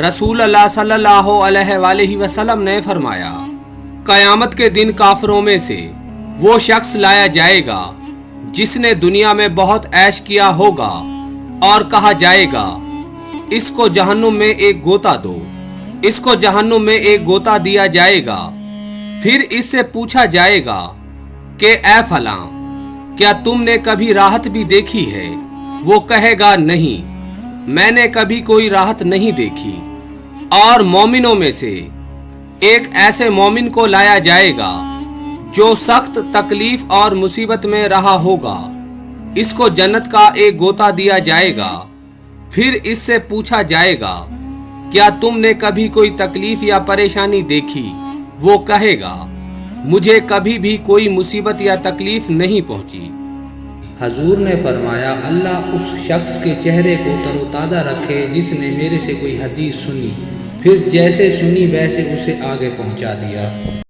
रसूल अल्लाह सल्लल्लाहु अलैहि वसल्लम ने फरमाया, क़यामत के दिन काफिरों में से वो शख्स लाया जाएगा जिसने दुनिया में बहुत ऐश किया होगा और कहा जाएगा, इसको जहन्नुम में एक गोता दो। इसको जहन्नुम में एक गोता दिया जाएगा। फिर इससे पूछा जाएगा कि ए फलां, क्या तुमने कभी राहत भी देखी है? वो कहेगा, नहीं, मैंने कभी कोई राहत नहीं देखी। और मोमिनों में से एक ऐसे मोमिन को लाया जाएगा जो सख्त तकलीफ और मुसीबत में रहा होगा। इसको जन्नत का एक गोता दिया जाएगा। फिर इससे पूछा जाएगा, क्या तुमने कभी कोई तकलीफ या परेशानी देखी? वो कहेगा, मुझे कभी भी कोई मुसीबत या तकलीफ नहीं पहुंची। हजूर ने फरमाया, अल्लाह उस शख्स के चेहरे को तरोताज़ा रखे जिसने मेरे से कोई हदीस सुनी, फिर जैसे सुनी वैसे उसे आगे पहुंचा दिया।